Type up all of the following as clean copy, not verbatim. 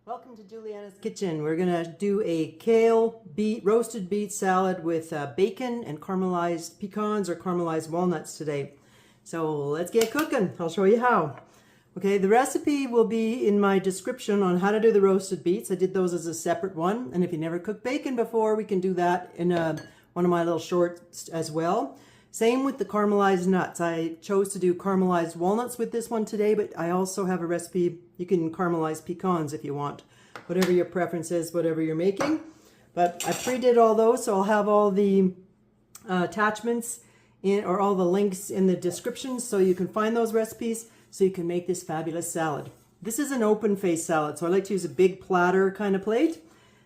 Welcome to Juliana's Kitchen. We're gonna do a kale roasted beet salad with bacon and caramelized pecans or caramelized walnuts today. So let's get cooking. I'll show you how. Okay, the recipe will be in my description on how to do the roasted beets. I did those as a separate one, and if you never cooked bacon before, we can do that in one of my little shorts as well. Same with the caramelized nuts. I chose to do caramelized walnuts with this one today, but I also have a recipe. You can caramelize pecans if you want, whatever your preference is, whatever you're making. But I pre-did all those, so I'll have all the attachments or all the links in the description so you can find those recipes so you can make this fabulous salad. This is an open face salad, so I like to use a big platter kind of plate.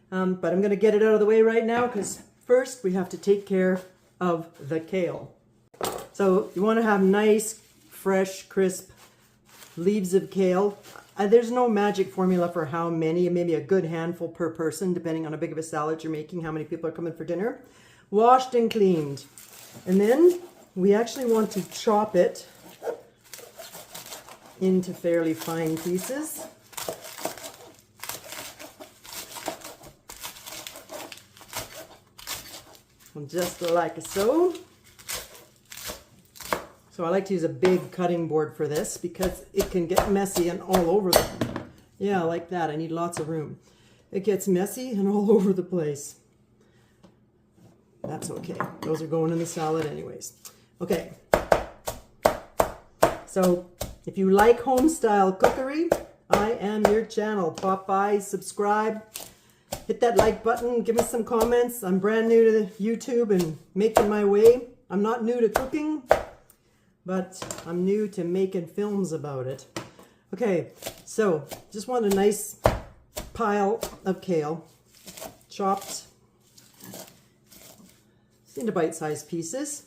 But I'm going to get it out of the way right now because first we have to take care of the kale. So you want to have nice, fresh, crisp leaves of kale. There's no magic formula for how many, maybe a good handful per person, depending on how big of a salad you're making, how many people are coming for dinner. Washed and cleaned. And then we actually want to chop it into fairly fine pieces. Just like so. So I like to use a big cutting board for this because it can get messy and all over yeah, like that. I need lots of room. It gets messy and all over the place. That's okay. Those are going in the salad anyways. Okay. So if you like home style cookery, I am your channel. Pop by, subscribe. Hit that like button, give me some comments. I'm brand new to YouTube and making my way. I'm not new to cooking, but I'm new to making films about it. Okay, so just want a nice pile of kale, chopped into bite-sized pieces.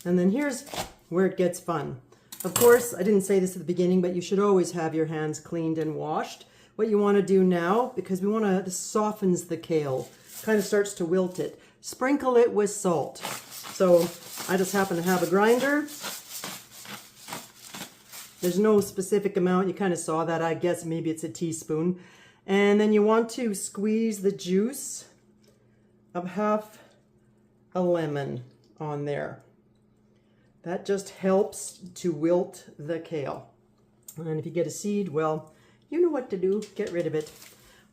And then here's where it gets fun. Of course, I didn't say this at the beginning, but you should always have your hands cleaned and washed. What you want to do now, because we want to, this softens the kale, kind of starts to wilt it. Sprinkle it with salt. So I just happen to have a grinder. There's no specific amount. You kind of saw that. I guess maybe it's a teaspoon. And then you want to squeeze the juice of half a lemon on there. That just helps to wilt the kale. And if you get a seed, well, you know what to do. Get rid of it.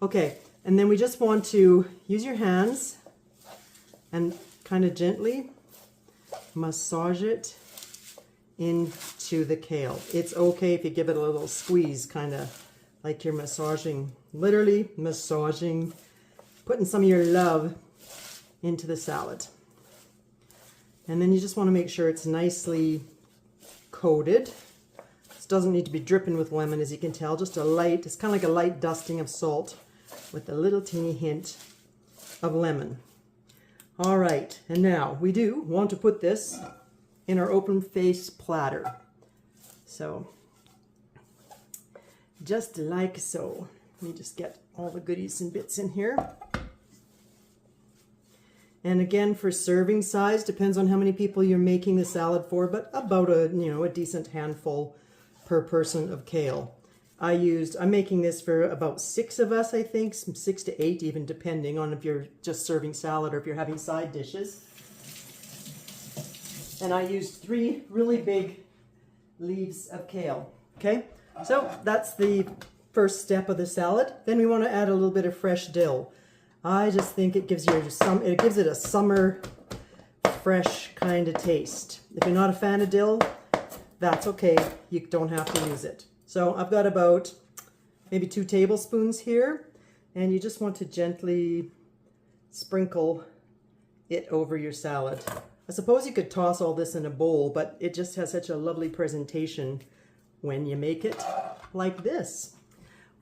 Okay, and then we just want to use your hands and kind of gently massage it into the kale. It's okay if you give it a little squeeze, kind of like you're massaging, literally massaging, putting some of your love into the salad. And then you just want to make sure it's nicely coated. This doesn't need to be dripping with lemon, as you can tell, just a light, it's kind of like a light dusting of salt with a little teeny hint of lemon. All right, and now we do want to put this in our open face platter. So, just like so. Let me just get all the goodies and bits in here. And again, for serving size, depends on how many people you're making the salad for, but about a decent handful per person of kale. I'm making this for about 6 of us, I think, 6 to 8 even, depending on if you're just serving salad or if you're having side dishes. And I used 3 really big leaves of kale. Okay, so that's the first step of the salad. Then we want to add a little bit of fresh dill. I just think it gives it a summer fresh kind of taste. If you're not a fan of dill, that's okay. You don't have to use it. So I've got about maybe 2 tablespoons here, and you just want to gently sprinkle it over your salad. I suppose you could toss all this in a bowl, but it just has such a lovely presentation when you make it like this.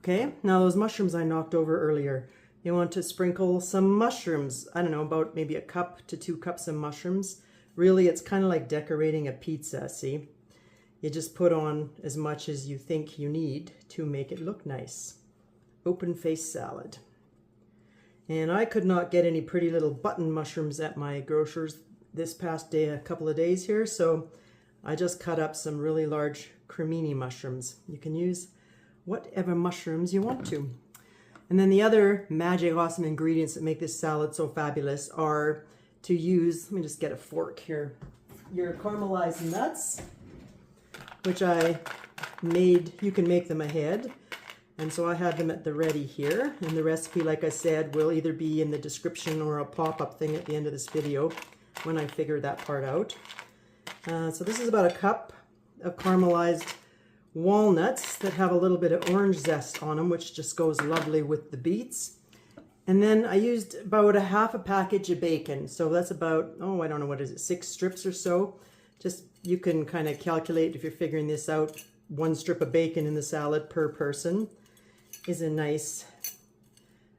Okay, now those mushrooms I knocked over earlier. You want to sprinkle some mushrooms. I don't know, about maybe 1 cup to 2 cups of mushrooms. Really, it's kind of like decorating a pizza, see? You just put on as much as you think you need to make it look nice. Open face salad. And I could not get any pretty little button mushrooms at my grocer's this past day, a couple of days here, so I just cut up some really large cremini mushrooms. You can use whatever mushrooms you want to. And then the other magic awesome ingredients that make this salad so fabulous are to use, let me just get a fork here, your caramelized nuts, which I made, you can make them ahead. And so I have them at the ready here. And the recipe, like I said, will either be in the description or a pop-up thing at the end of this video when I figure that part out. So this is about a cup of caramelized walnuts that have a little bit of orange zest on them, which just goes lovely with the beets. And then I used about a half a package of bacon. So that's about, oh, I don't know, what is it, 6 strips or so. Just, you can kind of calculate if you're figuring this out. 1 strip of bacon in the salad per person is a nice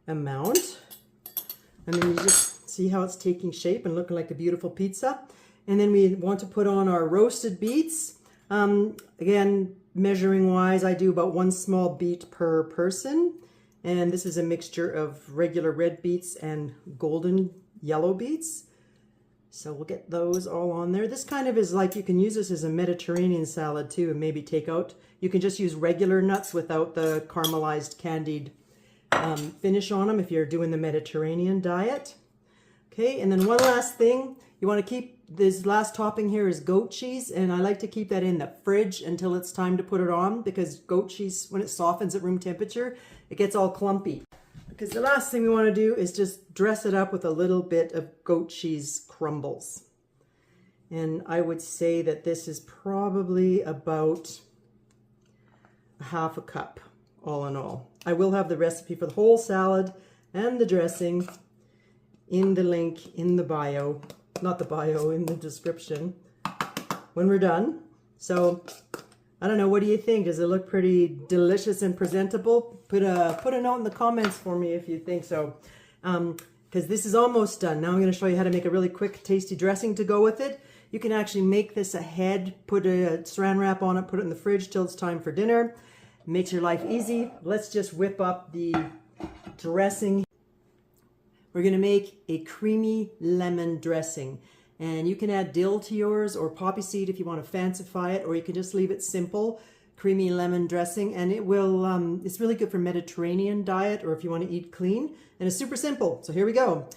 amount. And then you just see how it's taking shape and looking like a beautiful pizza. And then we want to put on our roasted beets. Again, measuring wise, I do about 1 small beet per person. And this is a mixture of regular red beets and golden yellow beets. So we'll get those all on there. This kind of is like, you can use this as a Mediterranean salad too, and maybe take out. You can just use regular nuts without the caramelized candied finish on them if you're doing the Mediterranean diet. Okay, and then one last thing. You want to keep, this last topping here is goat cheese, and I like to keep that in the fridge until it's time to put it on, because goat cheese, when it softens at room temperature, it gets all clumpy. Because the last thing we want to do is just dress it up with a little bit of goat cheese crumbles. And I would say that this is probably about a half a cup, all in all. I will have the recipe for the whole salad and the dressing in the link in the bio, not the bio, in the description when we're done. So I don't know, what do you think? Does it look pretty delicious and presentable? Put a note in the comments for me if you think so. Because this is almost done. Now I'm going to show you how to make a really quick, tasty dressing to go with it. You can actually make this ahead, put a saran wrap on it, put it in the fridge till it's time for dinner. It makes your life easy. Let's just whip up the dressing. We're going to make a creamy lemon dressing. And you can add dill to yours or poppy seed if you want to fancify it, or you can just leave it simple, creamy lemon dressing. And it will, it's really good for Mediterranean diet, or if you want to eat clean. And it's super simple. So here we go.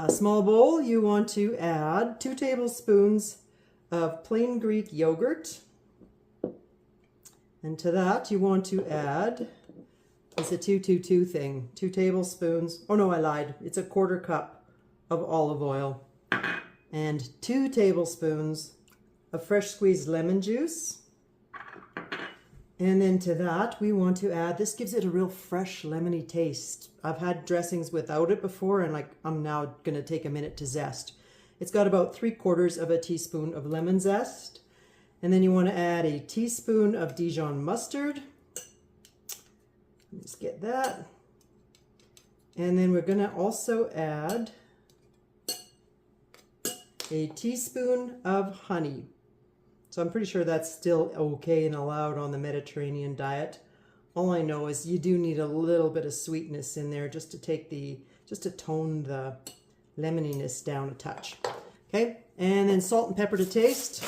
Small bowl, you want to add 2 tablespoons of plain Greek yogurt. And to that you want to add, it's a 2-2-2 thing, 2 tablespoons, oh no, I lied. It's a 1/4 cup of olive oil. And 2 tablespoons of fresh squeezed lemon juice. And then to that we want to add, this gives it a real fresh lemony taste. I've had dressings without it before, and I'm now going to take a minute to zest. It's got about 3/4 of a teaspoon of lemon zest. And then you want to add a teaspoon of Dijon mustard. Let's get that. And then we're going to also add a teaspoon of honey. So I'm pretty sure that's still okay and allowed on the Mediterranean diet. All I know is you do need a little bit of sweetness in there just to take just to tone the lemoniness down a touch. Okay, and then salt and pepper to taste.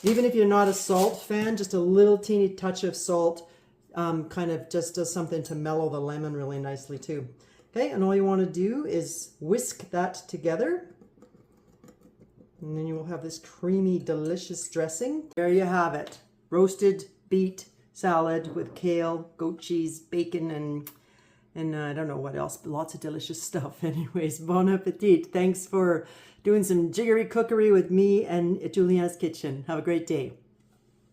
Even if you're not a salt fan, just a little teeny touch of salt kind of just does something to mellow the lemon really nicely too. Okay, and all you want to do is whisk that together. And then you will have this creamy, delicious dressing. There you have it. Roasted beet salad with kale, goat cheese, bacon, and I don't know what else, but lots of delicious stuff. Anyways, bon appetit. Thanks for doing some jiggery cookery with me and at Juliana's Kitchen. Have a great day.